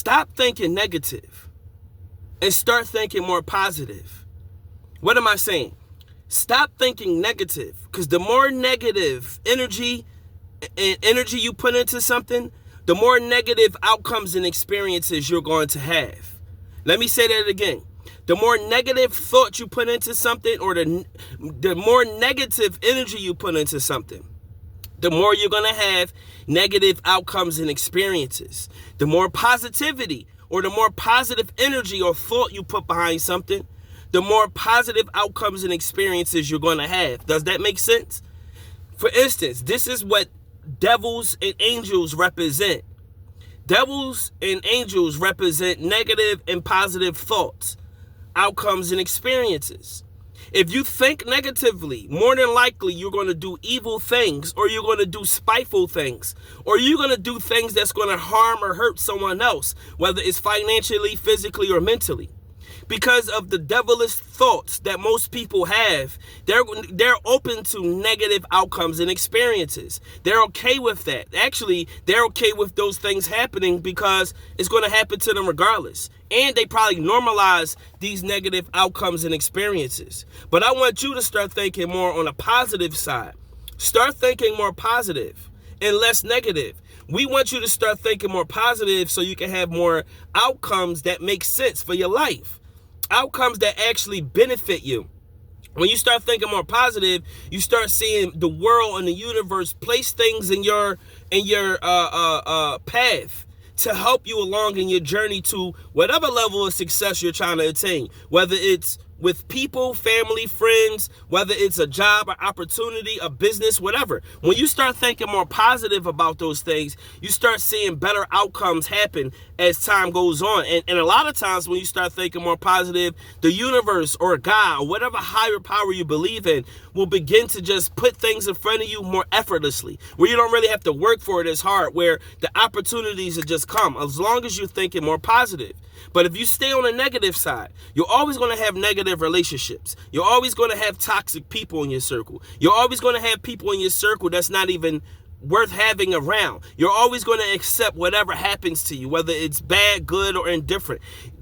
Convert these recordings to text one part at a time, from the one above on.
Stop thinking negative and start thinking more positive. What am I saying? Stop thinking negative, because the more negative energy you put into something, the more negative outcomes and experiences you're going to have. Let me say that again. The more negative thought you put into something, or the more negative energy you put into something, the more you're going to have negative outcomes and experiences. The more positivity or the more positive energy or thought you put behind something, the more positive outcomes and experiences you're going to have. Does that make sense? For instance, this is what devils and angels represent. Devils and angels represent negative and positive thoughts, outcomes, and experiences. If you think negatively, more than likely you're going to do evil things, or you're going to do spiteful things, or you're going to do things that's going to harm or hurt someone else, whether it's financially, physically, or mentally. Because of the devilish thoughts that most people have, they're open to negative outcomes and experiences. They're okay with that. Actually, they're okay with those things happening because it's going to happen to them regardless. And they probably normalize these negative outcomes and experiences. But I want you to start thinking more on a positive side. Start thinking more positive and less negative. We want you to start thinking more positive so you can have more outcomes that make sense for your life. Outcomes that actually benefit you. When you start thinking more positive, you start seeing the world and the universe place things in your path to help you along in your journey to whatever level of success you're trying to attain. Whether it's with people, family, friends, whether it's a job, an opportunity, a business, whatever. When you start thinking more positive about those things, you start seeing better outcomes happen as time goes on. And a lot of times when you start thinking more positive, the universe or God or whatever higher power you believe in will begin to just put things in front of you more effortlessly, where you don't really have to work for it as hard, where the opportunities will just come as long as you're thinking more positive. But if you stay on the negative side, you're always going to have negative relationships. You're always going to have toxic people in your circle. You're always going to have people in your circle that's not even worth having around. You're always going to accept whatever happens to you, whether it's bad, good, or indifferent.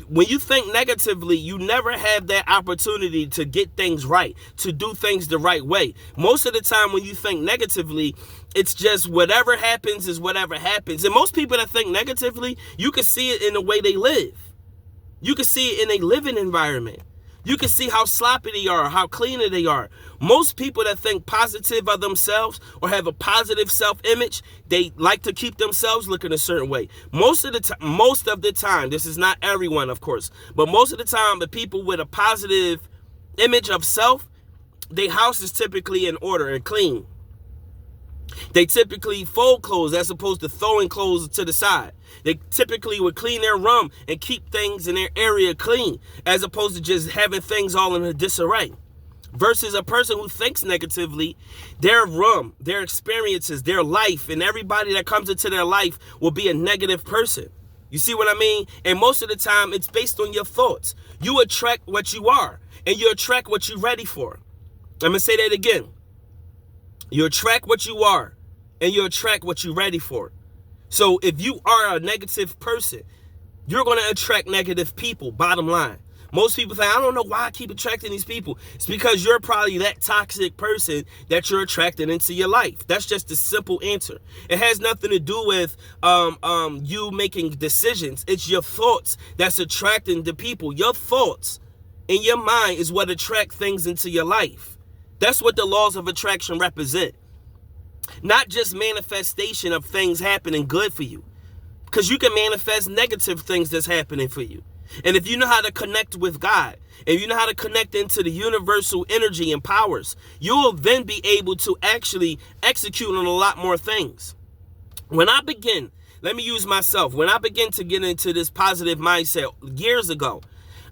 When you think negatively, you never have that opportunity to get things right, to do things the right way. Most of the time when you think negatively, it's just whatever happens is whatever happens. And most people that think negatively, you can see it in the way they live. You can see it in a living environment. You can see how sloppy they are, how clean they are. Most people that think positive of themselves or have a positive self-image, they like to keep themselves looking a certain way. Most of the time, this is not everyone, of course, but most of the time, the people with a positive image of self, their house is typically in order and clean. They typically fold clothes as opposed to throwing clothes to the side. They typically would clean their room and keep things in their area clean, as opposed to just having things all in a disarray. Versus a person who thinks negatively, their room, their experiences, their life, and everybody that comes into their life will be a negative person. You see what I mean? And most of the time, it's based on your thoughts. You attract what you are, and you attract what you're ready for. I'm going to say that again. You attract what you are, and you attract what you're ready for. So if you are a negative person, you're going to attract negative people, bottom line. Most people say, I don't know why I keep attracting these people. It's because you're probably that toxic person that you're attracting into your life. That's just a simple answer. It has nothing to do with you making decisions. It's your thoughts that's attracting the people. Your thoughts in your mind is what attract things into your life. That's what the laws of attraction represent. Not just manifestation of things happening good for you. Because you can manifest negative things that's happening for you. And if you know how to connect with God, and you know how to connect into the universal energy and powers, you will then be able to actually execute on a lot more things. Let me use myself. When I began to get into this positive mindset years ago,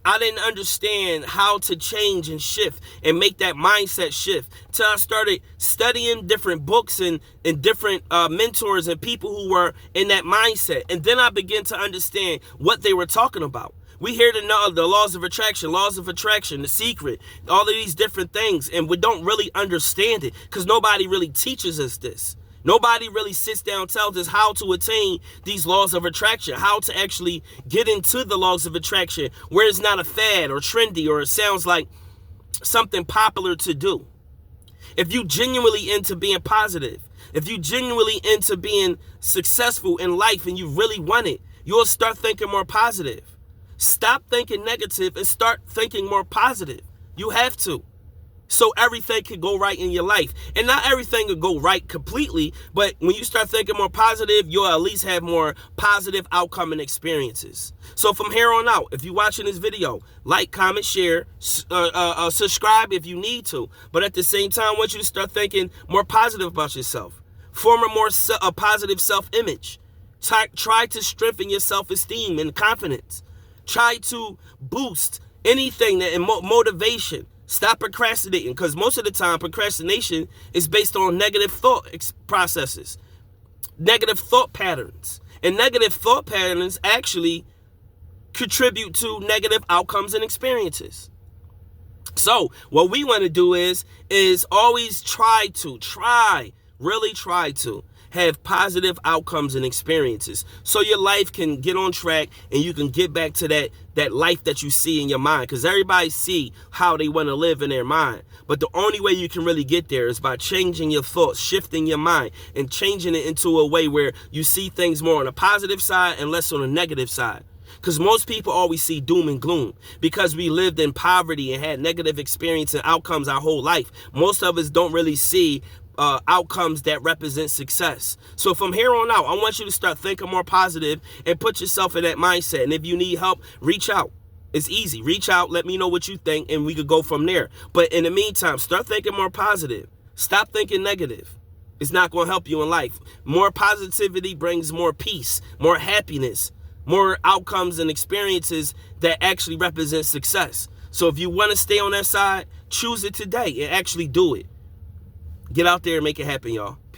I didn't understand how to change and shift and make that mindset shift till I started studying different books and different mentors and people who were in that mindset. And then I began to understand what they were talking about. We hear the laws of attraction, the secret, all of these different things, and we don't really understand it because nobody really teaches us this. Nobody really sits down and tells us how to attain these laws of attraction, how to actually get into the laws of attraction where it's not a fad or trendy or it sounds like something popular to do. If you genuinely into being positive, if you genuinely into being successful in life and you really want it, you'll start thinking more positive. Stop thinking negative and start thinking more positive. You have to. So everything can go right in your life. And not everything will go right completely, but when you start thinking more positive, you'll at least have more positive outcome and experiences. So from here on out, if you're watching this video, like, comment, share, subscribe if you need to. But at the same time, I want you to start thinking more positive about yourself. Form a positive self-image. Try to strengthen your self-esteem and confidence. Try to boost anything that motivation. Stop procrastinating, because most of the time procrastination is based on negative thought processes, negative thought patterns. And negative thought patterns actually contribute to negative outcomes and experiences. So what we want to do is always really try to have positive outcomes and experiences so your life can get on track and you can get back to that life that you see in your mind, because everybody see how they want to live in their mind. But the only way you can really get there is by changing your thoughts, shifting your mind, and changing it into a way where you see things more on a positive side and less on a negative side. Because most people always see doom and gloom because we lived in poverty and had negative experience and outcomes our whole life. Most of us don't really see outcomes that represent success. So from here on out, I want you to start thinking more positive and put yourself in that mindset. And if you need help, reach out. It's easy. Reach out. Let me know what you think, and we could go from there. But in the meantime, start thinking more positive. Stop thinking negative. It's not going to help you in life. More positivity brings more peace, more happiness, more outcomes and experiences that actually represent success. So if you want to stay on that side, choose it today and actually do it. Get out there and make it happen, y'all. Peace.